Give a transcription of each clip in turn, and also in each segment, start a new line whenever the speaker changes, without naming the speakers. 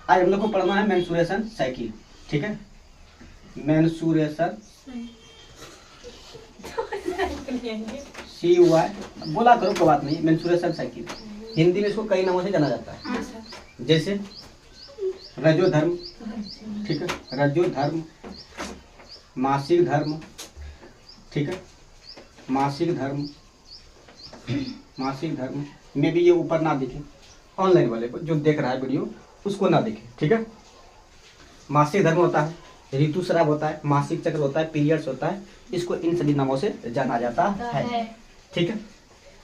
आज हम लोग को पढ़ना है मेंस्ट्रुएशन साइकिल, ठीक है। मेंस्ट्रुएशन CUI बोला करो, कोई बात नहीं। मेंस्ट्रुएशन साइकिल हिंदी में इसको कई नामों से जाना जाता है, जैसे रजोधर्म, ठीक है, रजोधर्म, मासिक धर्म, ठीक है, मासिक धर्म। मासिक धर्म में भी ये ऊपर ना दिखे, ऑनलाइन वाले को जो देख रहा है वीडियो उसको ना दिखे, ठीक है। मासिक धर्म होता है, ऋतुस्राव होता है, मासिक चक्र होता है, पीरियड्स होता है, इसको इन सभी नामों से जाना जाता है, ठीक है।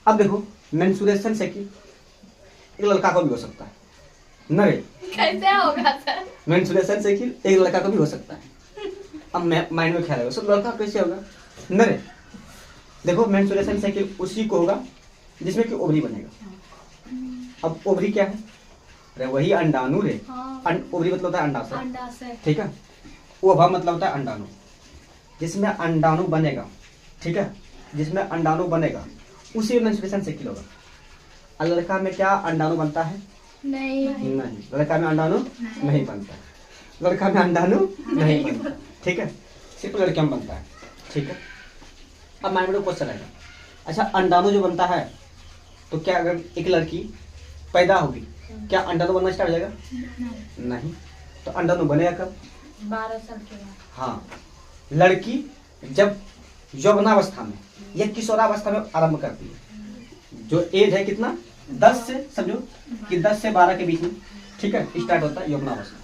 अब देखो मेंस्ट्रुएशन साइकिल एक लड़का को भी हो सकता है, न रे?
कैसे होगा सर?
मेंस्ट्रुएशन साइकिल एक लड़का को भी हो सकता है। अब माइंड में ख्याल आएगा सर लड़का कैसे होगा, न रे? देखो मेंस्ट्रुएशन साइकिल उसी को होगा जिसमें कि ओवरी बनेगा। अब ओवरी क्या है? अरे वही अंडाणु रे। ओवरी मतलब होता है अंडाशय, ठीक है। ओवा मतलब होता है अंडाणु, जिसमें अंडाणु बनेगा, ठीक है, जिसमें अंडाणु बनेगा उसी मेंस्ट्रुएशन साइकिल होगा। और लड़का में क्या अंडाणु बनता है?
नहीं,
लड़का में अंडाणु नहीं बनता, लड़का में अंडाणु नहीं बनता, ठीक है, सिर्फ लड़के में बनता है, ठीक है। अब माइंड में क्वेश्चन आएगा, अच्छा अंडाणु जो बनता है तो क्या अगर एक लड़की पैदा होगी क्या अंडाणु बनना स्टार्ट हो जाएगा? नहीं। तो अंडाणु बनेगा कब?
12 साल के बाद।
हाँ, लड़की जब यौवनावस्था में या किशोरावस्था में आरंभ करती है, जो एज है कितना 10 से, समझो कि 10 से 12 के बीच में, ठीक है, स्टार्ट होता है यौवनावस्था,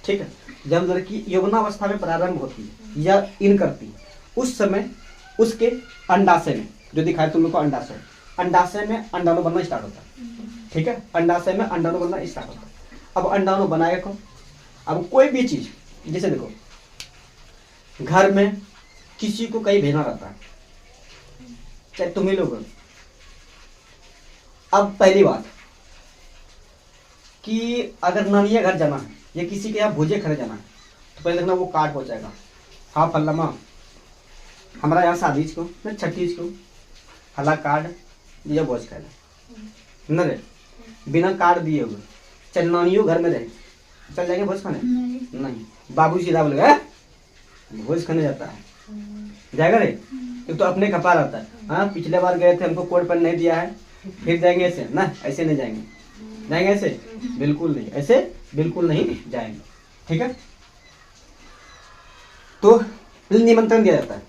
ठीक है। जब लड़की यौवनावस्था में प्रारंभ होती है या इन करती है उस समय उसके अंडाशय में, जो दिखाया तुम लोग को अंडाशय, अंडाशय में अंडाणु बनना स्टार्ट होता है, ठीक है, अंडाशय में अंडाणु बनना स्टार्ट होता है। अब अंडाणु बनाएगा कौन? अब कोई भी चीज, जैसे देखो घर में किसी को कहीं भेजना रहता है, चाहे तुम ही लोग हो। अब पहली बात कि अगर नानिया घर जाना है या किसी के यहाँ भोजे खड़े जाना है तो पहले देखना वो कार्ड पहुंचाएगा, हाँ फल्लमा हमारा यहाँ शादी को मैं 36 को हला कार्ड दिया भोज खाए न रे, बिना कार्ड दिए हुए चल नानियों घर में रहे चल जाएंगे भोज खाने? नहीं। बाबू सीधा बोलेगा भोज खाने जाता है, जाएगा रे? एक तो अपने खपा रहता है, हाँ पिछले बार गए थे हमको कोड पर नहीं दिया है फिर जाएंगे ऐसे ना, ऐसे नहीं जाएंगे, जाएंगे ऐसे बिल्कुल नहीं, ऐसे बिल्कुल नहीं जाएंगे, ठीक है। तो निमंत्रण दिया जाता है,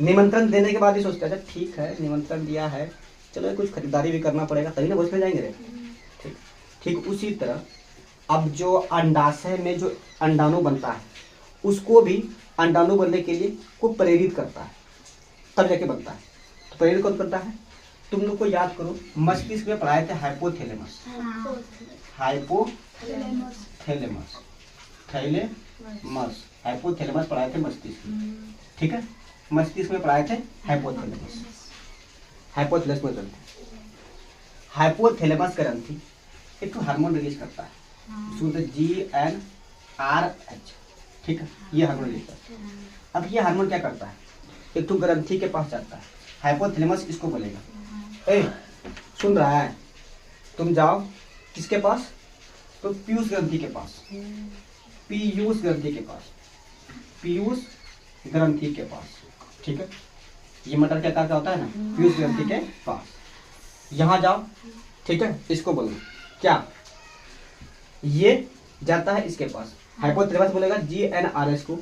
निमंत्रण देने के बाद ही सोचते हैं अच्छा ठीक है निमंत्रण दिया है चलो कुछ खरीदारी भी करना पड़ेगा तभी ना भोज खाने जाएंगे रे, ठीक। ठीक उसी तरह अब जो अंडाशय में जो अंडाणु बनता है उसको भी अंडाणु बनने के लिए को प्रेरित करता है तब जाके बनता है। तो प्रेरित कौन करता है? तुम लोग को याद करो मस्तिष्क में पढ़ाए थे हाइपोथैलेमस, हाइपोथैलेमस, थैलेमस, हाइपोथैलेमस पढ़ाए थे मस्तिष्क में, ठीक है। मस्तिष्क में पढ़ाए थे हाइपोथैलेमस, हाइपोथैलेमस में ग्रंथि, हाइपोथैलेमस ग्रंथि एक तो हार्मोन रिलीज करता है GnRH, ठीक है, ये हार्मोन रिलीज करता है। अब ये हार्मोन क्या करता है? एक तो ग्रंथि के पास जाता है, हाइपोथैलेमस इसको बोलेगा ए सुन रहा है तुम जाओ किसके पास? तो पीयूष ग्रंथि के पास, पीयूष ग्रंथि के पास, पीयूष ग्रंथि के पास, ठीक है। ये मटर के आकार का होता है ना, पीयूष ग्रंथि के पास, यहाँ जाओ, ठीक है। इसको बोलो क्या? ये जाता है इसके पास, हाइपोथैलेमस बोलेगा GnRH को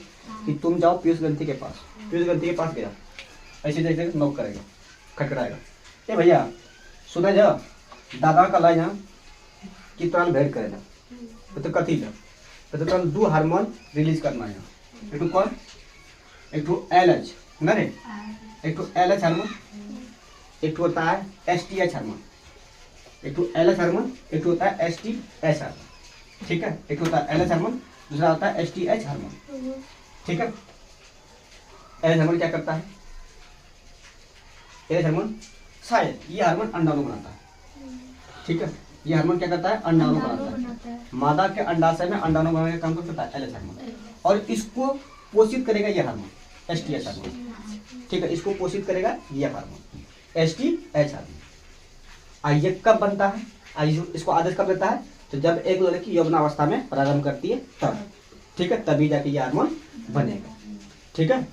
कि तुम जाओ पीयूष ग्रंथि के पास, पीयूष ग्रंथि के पास गया, ऐसे जैसे नोक करेगा, खटखटाएगा, ए भैया सुने जा दादा का ला यहाँ कि तुरंत भेंट करेगा तो कथी जा तो तुरंत 2 हार्मोन रिलीज करना है। एक तो कौन? एक तो LH न रे, एक तो LH हार्मोन, एक तो होता है STH हार्मोन, एक तो LH हार्मोन, एक तो होता है STH हार्मोन, ठीक है। एक होता है LH हार्मोन, दूसरा होता है STH हार्मोन, ठीक है। LH हार्मोन क्या करता है? LH हार्मोन शायद ये हार्मोन अंडाणु बनाता है, ठीक है। ये हार्मोन क्या करता है? अंडाणु बनाता है। मादा के अंडाशय में अंडाणु बनाने का काम करता है LH हार्मोन, और इसको पोषित करेगा ये हार्मोन STH हार्मोन, ठीक है। इसको पोषित करेगा ये हार्मोन STH हार्मोन। ये कब बनता है? इसको आदेश कब देता है? तो जब एक लड़की यौवनावस्था में प्रारंभ करती है तब, ठीक है, तभी जाके ये हार्मोन बनेगा, ठीक है,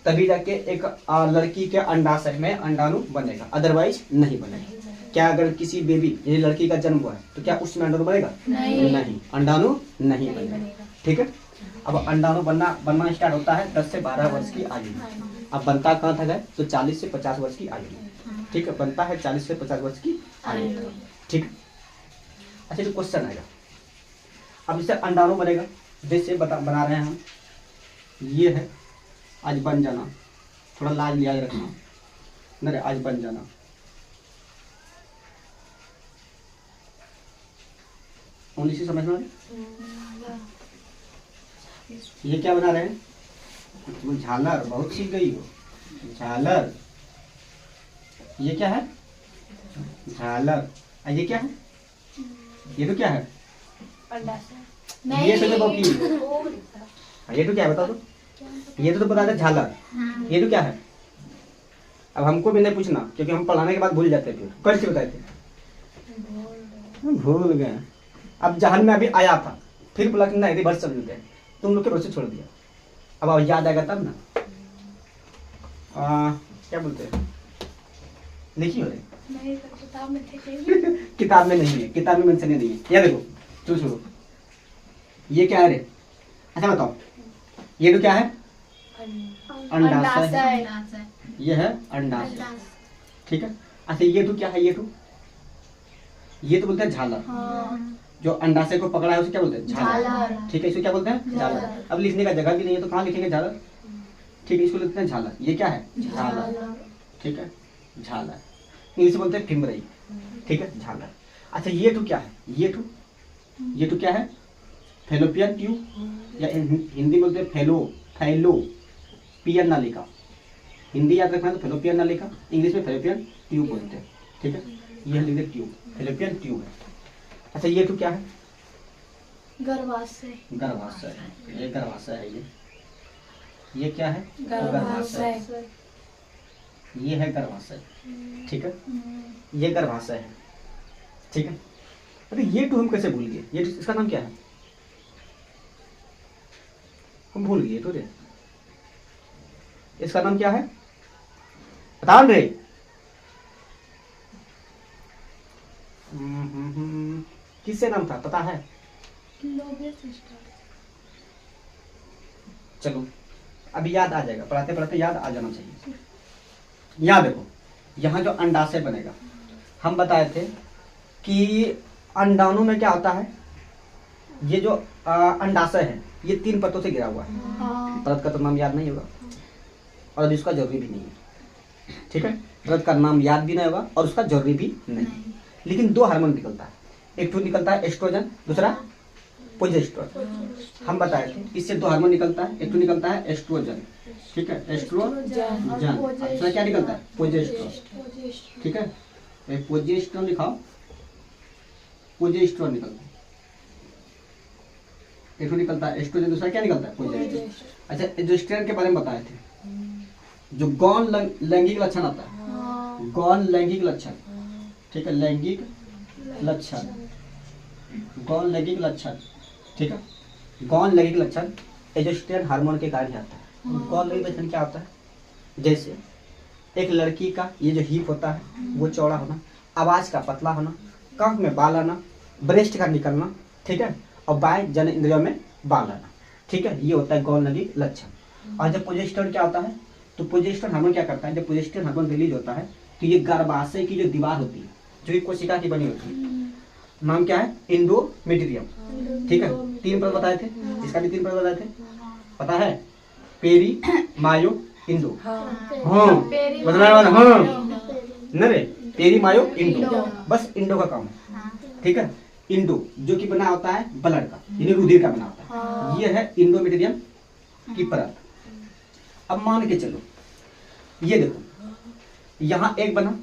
तभी जाके एक लड़की के अंडाशय में अंडाणु बनेगा, अदरवाइज नहीं बनेगा। क्या अगर किसी बेबी ये लड़की का जन्म हुआ है तो क्या उसमें अंडाणु बनेगा? नहीं, अंडाणु नहीं बनेगा, ठीक है। अब अंडाणु बनना स्टार्ट होता है 10 से 12 वर्ष की आयु में। अब बनता कहाँ तक है? तो 40 से 50 वर्ष की आयु में, ठीक है, बनता है 40 से 50 वर्ष की आयु में, ठीक है। अच्छा, जो क्वेश्चन आएगा, अब इससे अंडाणु बनेगा, जैसे बना रहे हैं हम, ये है आज बन जाना, थोड़ा लाज लिहाज रखना, नहीं आज बन जाना, उन्हीं से समझना है। ये क्या बना रहे हैं? वो झालर, बहुत सीख गई हो, झालर, ये क्या है? झालर। ये क्या है? ये तो क्या है? ये तो बाकी, ये तो क्या है बता दो? ये तो बता दे झालर, ये तो क्या है? अब हमको भी नहीं पूछना क्योंकि हम पढ़ाने के बाद भूल जाते थे। कल से बताए थे, भूल गए। अब जहन में अभी आया था, फिर बोला कि नहीं रिवर्स चल गए, तुम लोग के भरोसे छोड़ दिया। अब याद आएगा तब ना। क्या बोलते हैं, लिखी हो रही
नहीं तो किताब में थे
किताब में नहीं है, किताब में मेंशन नहीं है। ये देखो, चलो ये क्या है रे? अच्छा बताओ, ये तो क्या है? अंडाशय। ये है अंडाशय, ठीक है। अच्छा ये तो क्या है? ये तो बोलते हैं झालर। जो अंडाशय को पकड़ा है उसे क्या बोलते हैं? झालर, ठीक है। इसको क्या बोलते हैं? झालर। अब लिखने का जगह भी नहीं है तो कहाँ लिखेंगे? झालर, ठीक है, इसको लिखते हैं झालर। ये क्या है? झालर, ठीक है, झालर। इंग्लिश में बोलते हैं फिमरई, ठीक है, झालर। अच्छा ये तो क्या है? ये तो क्या है? फेलोपियन ट्यूब, या हिंदी में बोलते हैं फैलोपियन नलिका। हिंदी याद रखना है तो फेलोपियन नलिका, इंग्लिश में फेलोपियन ट्यूब बोलते हैं, ठीक है। ये लिखते ट्यूब, फेलोपियन ट्यूब है। अच्छा ये तो क्या है?
गर्भाशय।
गर्भाशय, ये गर्भाशय है। ये क्या है?
गर्भाशय।
ये है गर्भाशय, ठीक है, ये गर्भाशय है, ठीक है। अरे ये तो हम कैसे भूल गए? ये इसका नाम क्या है? हम भूल गए तो रे, इसका नाम क्या है? बताओ रे। किससे नाम था पता है? चलो अभी याद आ जाएगा, पढ़ाते पढ़ाते याद आ जाना चाहिए। याद देखो, यहाँ जो अंडाशय बनेगा, हम बताए थे कि अंडाणु में क्या होता है? ये जो अंडाशय है ये 3 परतों से घिरा हुआ है। परत का तो नाम याद नहीं होगा और अभी उसका जरूरी भी नहीं है, ठीक है। परत का नाम याद भी नहीं होगा और उसका जरूरी भी नहीं, लेकिन 2 हार्मोन निकलता है। एक तो निकलता है एस्ट्रोजन, दूसरा प्रोजेस्टेरोन। हम बताए थे इससे 2 हार्मोन निकलता है। एक तो निकलता है एस्ट्रोजन, ठीक है, एस्ट्रोजन। दूसरा क्या निकलता है? प्रोजेस्टेरोन, ठीक है। प्रोजेस्टेरोन लिखाओ, प्रोजेस्टेरोन निकलता है। एक तो निकलता है एस्ट्रोजन, दूसरा क्या निकलता है? प्रोजेस्टेरोन। अच्छा एस्ट्रोजन के बारे में बताए थे, जो गौण लैंगिक लक्षण आता है, गौण लैंगिक लक्षण, ठीक है, लैंगिक लक्षण, गौण लैंगिक लक्षण, ठीक है। गौण लैंगिक लक्षण एस्ट्रोजन हार्मोन के कारण आता है। गौण लैंगिक लक्षण क्या होता है? जैसे एक लड़की का ये जो हिप होता है वो चौड़ा होना, आवाज का पतला होना, कंठ में बाल आना, ब्रेस्ट का निकलना, ठीक है, और बाएं जन इंद्रियों में बाल आना, ठीक है, ये होता है गौण लैंगिक लक्षण। और जब प्रोजेस्टेरोन क्या होता है? तो प्रोजेस्टेरोन हार्मोन क्या करता है? जब प्रोजेस्टेरोन हार्मोन रिलीज होता है तो ये गर्भाशय की जो दीवार होती है, जो एक कोशिका की बनी होती है, नाम क्या है? एंडोमेट्रियम, ठीक है। 3 परत बताए थे, इसका भी 3 परत बताए थे, पता है? पेरी, मायो, इंडो। हाँ बताना वाला, हाँ न रे, पेरी, मायो, इंडो, बस इंडो का काम है, ठीक है। इंडो जो कि बना होता है ब्लड का, यानी रुधिर का बना होता है, ये है इंडोमेट्रियम की परत। अब मान के चलो, ये देखो यहाँ एक बना,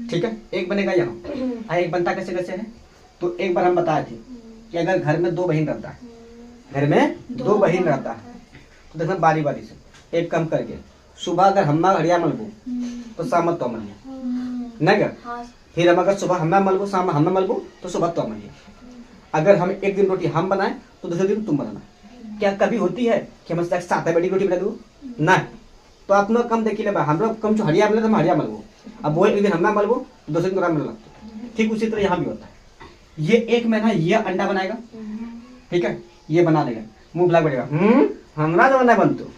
ठीक है, एक बनेगा यहाँ। एक बनता कैसे कैसे है? तो एक बार हम बताए थे कि अगर घर में 2 बहन रहता है, घर में 2 बहन रहता है तो देखना बारी बारी से, एक कम करके, सुबह अगर हम्मा हड़िया मलबू तो शाम तो मलिया, नहीं क्या? फिर हम अगर सुबह हम्मा मलबू, शाम हम्मा मलबू तो सुबह तो मलिया, अगर हम एक दिन रोटी हम बनाए तो दूसरे दिन तुम बनाना। क्या कभी होती है कि हम साथ बड़ी रोटी बना दू ना? तो अपना कम देखी ले हम लोग कम जो हरिया मिले तो हम हरिया मलबो, अब वो एक दिन हम मलबो तो दूसरे दिन मिल लगता। ठीक उसी तरह यहाँ भी होता है। ये एक महीना ये अंडा बनाएगा, ठीक है, ये बना लेगा, मुंह बुला बढ़ेगा, हमारा जब नहीं बनतो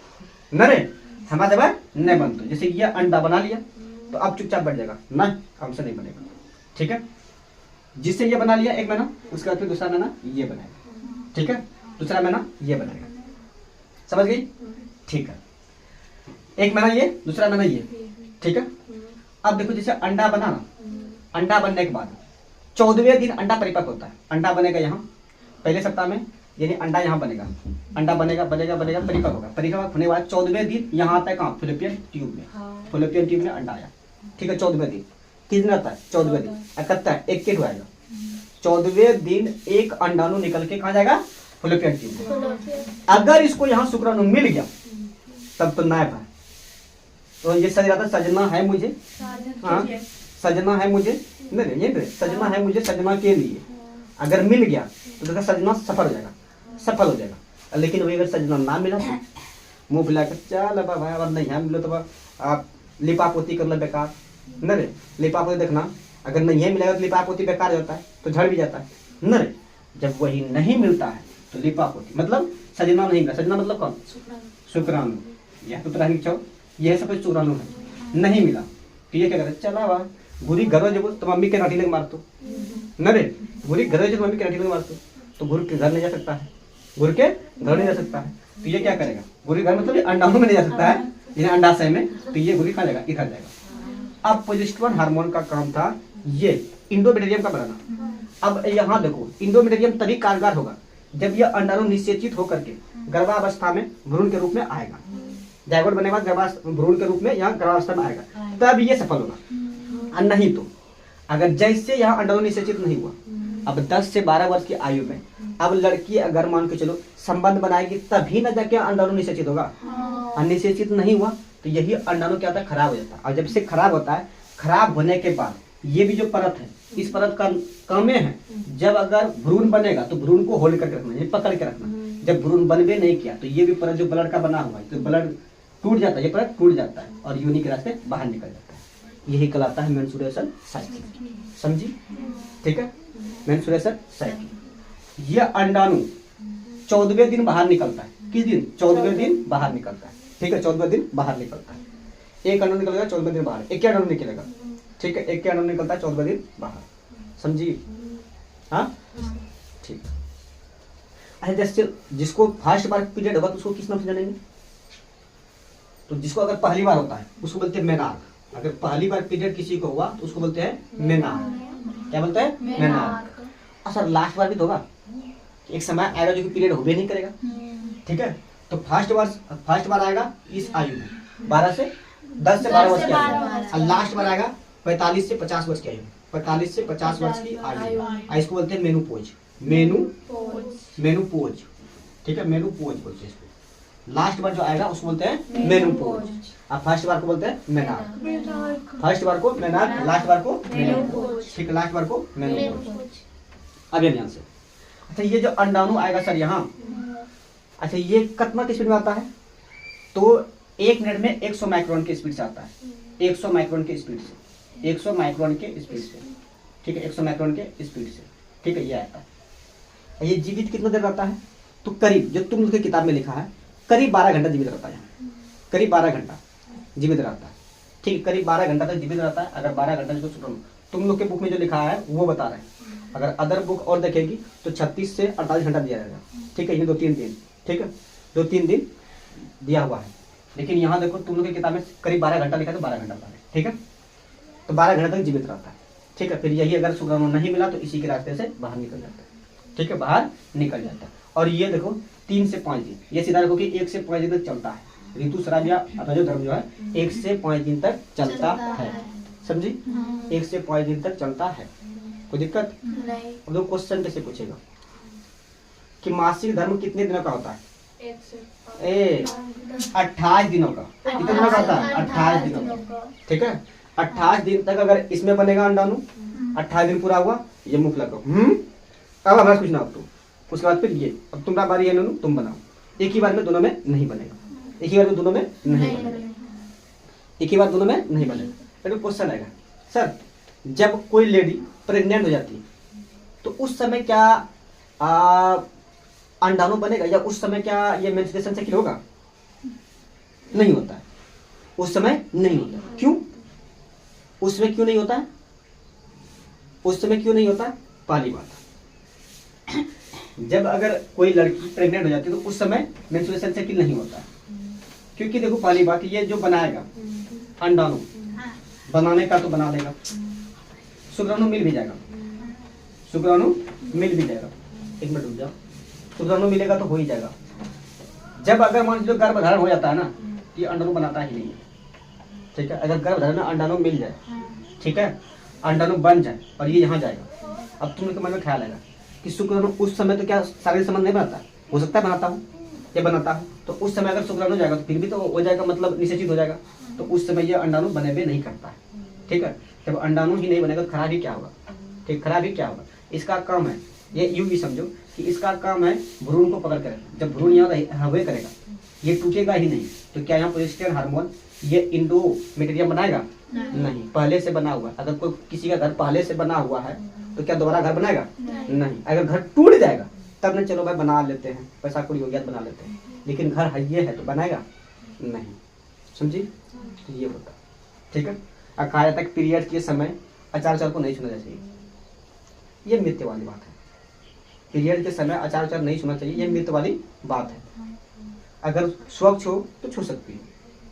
न रे, हमारा जब नहीं बनतो। जैसे ये अंडा बना लिया तो अब चुपचाप बैठ जाएगा, ना हमसे नहीं बनेगा, ठीक है। जिससे ये बना लिया एक महीना, उसके बाद फिर दूसरा महीना ये बनाएगा, ठीक है, दूसरा महीना ये बनाएगा। समझ गई? ठीक है, एक महीना ये, दूसरा महीना ये, ठीक है। अब देखो जैसे अंडा बना ना, अंडा बनने के बाद 14वें दिन अंडा परिपक्व होता है। अंडा बनेगा यहाँ पहले सप्ताह में, यानी अंडा यहाँ बनेगा, अंडा बनेगा बनेगा बनेगा परिपक्व होगा। परिपक्व होने के बाद 14वें दिन यहाँ आता है कहाँ? फॉलोपियन ट्यूब में। फॉलोपियन ट्यूब में अंडा आया, ठीक है। 14वें दिन किस दिन आता है? 14वें दिन। इकट्ठा एक के आएगा 14वें दिन एक अंडाणु निकल के कहाँ जाएगा? फॉलोपियन ट्यूब में। अगर इसको यहाँ शुक्राणु मिल गया तब तो नायब है। तो ये सज रहा था, सजना है मुझे, हाँ सजना है मुझे, नहीं ये सजना है मुझे सजना के लिए। अगर मिल गया तो देखा सजना सफल हो जाएगा, सफल हो जाएगा। लेकिन वही अगर सजना ना मिला तो मुंह फुलाकर चल बाबा अगर नहीं है मिलो तो आप लिपापोती कर लो बेकार, न रे। लिपापोती देखना, अगर नहीं है मिलेगा तो लिपापोती बेकार होता है, तो झड़ भी जाता है, न रे। जब वही नहीं मिलता है तो लिपापोती मतलब सजना नहीं मिला। सजना मतलब कौन? शुक्राणु। यह तो तरह यह सब शुक्राणु है, नहीं मिला तो ये क्या करे? चला वाह गुरी घर जब तो मम्मी के नाठी लग मार तो, न रे। गुरी घर जब मम्मी के नाठी लग मार तो गुरु के घर नहीं जा सकता है, गुरु के घर नहीं जा सकता है। तो ये क्या करेगा? गुरु घर मतलब अंडाणु में नहीं जा सकता है, यानी अंडाशय में, तो ये गुरी खा जाएगा, इधर जाएगा। अब प्रोजेस्टेरोन हार्मोन का काम था ये इंडोमेटेरियम का बनाना। अब यहाँ देखो इंडोमेटेरियम तभी कारगर होगा जब यह अंडाणु निषेचित होकर के गर्भावस्था में भ्रूण के रूप में आएगा। जायगोट बने बाद भ्रूण के रूप में यहाँ गर्भावस्था में आएगा, तब ये सफल होगा। और नहीं तो अगर जैसे यहाँ अंडाणु निषेचित नहीं हुआ, अब 10 से 12 वर्ष की आयु में अब लड़की अगर मान के चलो संबंध बनाएगी तभी न जाके अंडाणु निषेचित होगा। और निषेचित नहीं हुआ तो यही अंडाणु क्या होता है? खराब हो जाता है। और जब से खराब होता है, खराब होने के बाद ये भी जो परत है, इस परत का काम है जब अगर भ्रूण बनेगा तो भ्रूण को होल्ड करके रखना, पकड़ के रखना। जब भ्रूण बनबे नहीं किया तो ये भी परत जो ब्लड का बना हुआ है, तो ब्लड टूट जाता है, ये परत टूट जाता है और योनि के रास्ते बाहर निकल जाता है। यही कहलाता है मेंस्ट्रुएशन साइकिल। समझी? ठीक है, मेंस्ट्रुएशन साइकिल। यह अंडाणु 14वें दिन बाहर निकलता है। किस दिन? 14वें दिन बाहर निकलता है, ठीक है। 14वें दिन बाहर निकलता है, एक अंडाणु निकलेगा 14वें दिन बाहर, एक अंडाणु निकलेगा, ठीक है। एक अंडाणु निकलता है 14वें दिन बाहर। समझी? हाँ ठीक। अच्छा जैसे जिसको फर्स्ट बार पीरियड होगा तो उसको किस नाम से जानेंगे? तो जिसको अगर पहली बार होता है उसको बोलते हैं मेनार्क। अगर पहली बार पीरियड किसी को हुआ तो उसको बोलते हैं मेनार्क। क्या बोलते हैं? मेनार्क। अच्छा लास्ट बार भी तो होगा, एक समय आएगा जो कि पीरियड होबे नहीं करेगा, ठीक है। तो फर्स्ट बार आएगा इस आयु में 12 से 10 से 12 वर्ष की आयु में, और लास्ट बार आएगा 45 से 50 वर्ष की आयु में। 45 से 50 वर्ष की आयु, इसको बोलते हैं मेनोपॉज। मेनोपॉज, ठीक है, मेनोपॉज बोलते हैं इसको। लास्ट बार जो आएगा उसको बोलते हैं मेनोपॉज, और फर्स्ट बार को बोलते हैं मेनार्क। फर्स्ट बार को मेनार्क, लास्ट बार को मेनोपॉज, ठीक है, लास्ट बार को मेनोपॉज। अब ध्यान से, अच्छा ये जो अंडाणु आएगा सर यहाँ, अच्छा ये कितना की स्पीड में आता है? तो 1 मिनट में 100 माइक्रोन की स्पीड से आता है। 100 माइक्रोन की स्पीड से, 100 माइक्रोन के स्पीड से, ठीक है, 100 माइक्रोन के स्पीड से, ठीक है, ये आता है। ये जीवित कितना देर रहता है? तो करीब, जो तुम लोग की किताब में लिखा है, करीब 12 घंटा जीवित रहता है। करीब 12 घंटा जीवित रहता है, ठीक है, करीब 12 घंटा तक जीवित रहता है। अगर 12 घंटा जिसको तुम लोग के बुक में जो लिखा है वो बता रहे हैं। अगर अदर बुक और देखेगी तो 36 से 48 घंटा दिया जाएगा, ठीक है, ये 2-3 दिन, ठीक है, 2-3 दिन दिया हुआ है। लेकिन यहाँ देखो तुम लोग की किताब में करीब 12 घंटा लिखा है, तो 12 घंटा बता रहे, ठीक है। तो 12 घंटे तक जीवित रहता है, ठीक है। फिर यही अगर शुक्राणु नहीं मिला तो इसी के रास्ते से बाहर निकल जाता है, ठीक है, बाहर निकल जाता है। और ये देखो 3 से 5 दिन, ये सीधा देखो कि 1 से 5 दिन तक चलता है। ऋतुस्राव या रजोधर्म जो है 1 से 5 दिन तक चलता है। समझी? 1 से 5 दिन तक चलता है, कोई दिक्कत
नहीं।
अब लोग क्वेश्चन कैसे पूछेगा कि मासिक धर्म कितने दिनों का होता है? 28 दिनों का। कितने दिनों का होता है? 28 दिनों का, ठीक है। 28 दिन तक अगर इसमें बनेगा अंडाणु, 28 दिन पूरा हुआ, ये मुख लगा अब हमारा कुछ ना हो तो उसके बाद फिर ये, अब तुम्हारा बारी है नूनू, तुम बनाओ। एक ही बार में दोनों में नहीं बनेगा, एक ही बार में दोनों में नहीं बनेगा, एक ही बार दोनों में नहीं बनेगा। फिर क्वेश्चन आएगा, सर जब कोई लेडी प्रेग्नेंट हो जाती है तो उस समय क्या अंडाणु बनेगा, या उस समय क्या ये मेंस्ट्रुएशन साइकिल होगा? नहीं होता है, उस समय नहीं होता है। क्यों? उस समय क्यों नहीं होता है? उस समय क्यों नहीं होता है? पहली बात, जब अगर कोई लड़की प्रेग्नेंट हो जाती है तो उस समय मेंस्ट्रुएशन साइकिल नहीं होता है। क्योंकि देखो पहली बात, ये जो बनाएगा अंडाणु, बनाने का तो बना लेगा, शुक्राणु मिल भी जाएगा, शुक्राणु मिल भी जाएगा। एक मिनट रुक जाओ, शुक्राणु मिलेगा तो हो ही जाएगा। जब अगर मान लो गर्भधारण हो जाता है ना, ये अंडाणु बनाता ही नहीं है, ठीक है। अगर गर्भधारण में अंडाणु मिल जाए, ठीक है, अंडाणु बन जाए और ये यहाँ जाएगा, अब तुम लोग मन में ख्याल आएगा कि शुक्राणु उस समय तो क्या शारीरिक संबंध नहीं बनाता? हो सकता है बनाता हूँ, ये बनाता हूँ, तो उस समय अगर शुक्राणु जाएगा तो फिर भी तो हो जाएगा, मतलब निषेचित हो जाएगा, तो उस समय ये अंडाणु बने हुए नहीं करता है, ठीक है। जब अंडाणु ही नहीं बनेगा तो खराबी क्या होगा? ठीक, खराबी क्या होगा? इसका काम है, ये यूं भी समझो कि इसका काम है भ्रूण को पकड़ कर, जब भ्रूण यहाँ हवे करेगा, ये टूटेगा ही नहीं, तो क्या यहाँ प्रोजेस्टेरोन हार्मोन ये इंडोमेट्रियम बनाएगा? नहीं, पहले से बना हुआ। अगर कोई किसी का घर पहले से बना हुआ है तो क्या दोबारा घर बनाएगा? नहीं। अगर घर टूट जाएगा तब न चलो भाई बना लेते हैं, पैसा कौड़ी हो गया तो बना लेते हैं, लेकिन घर है ये है तो बनाएगा नहीं, समझी? तो ये होता, ठीक है। और कहा जाता है कि पीरियड के समय अचार अचार को नहीं छूना चाहिए, ये मिथ्य वाली बात है। पीरियड के समय अचार अचार नहीं छूना चाहिए, ये मिथ्य वाली बात है। अगर स्वच्छ हो तो छू सकती है,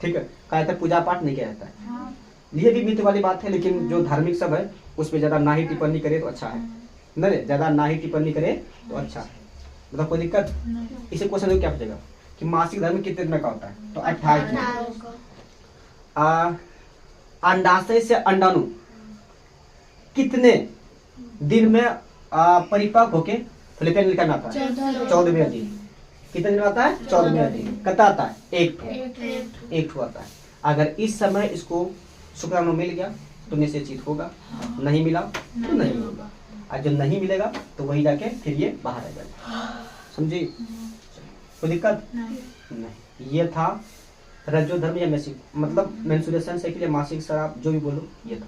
ठीक है। कहा जाता है पूजा पाठ नहीं किया जाता है, ये भी मिथ्य वाली बात है। लेकिन जो धार्मिक सब है उसमें ज्यादा ना ही टिप्पणी करे तो अच्छा है, नहीं ज्यादा ना ही टिप्पणी करे तो अच्छा है, मतलब कोई दिक्कत। इसे क्वेश्चन क्या पूछेगा कि मासिक धर्म कितने दिन का होता है? तो 28 दिन। अंडाशय से अंडाणु कितने दिन में परिपक्व होके फलिपियन लिखा में आता है? 14वें दिन। कितने दिन आता है? 14वें दिन। कितना आता है? एक ठो आता है। अगर इस समय इसको शुक्राणु मिल गया तो निषेचित होगा, नहीं मिला तो नहीं होगा, और जब नहीं मिलेगा तो वही जाके फिर ये बाहर आ जाएगा, समझी? कोई दिक्कत नहीं। ये था रजो धर्म या मासिक, मतलब मेंस्ट्रुएशन साइकिल या मासिक स्राव जो भी बोलो, ये था।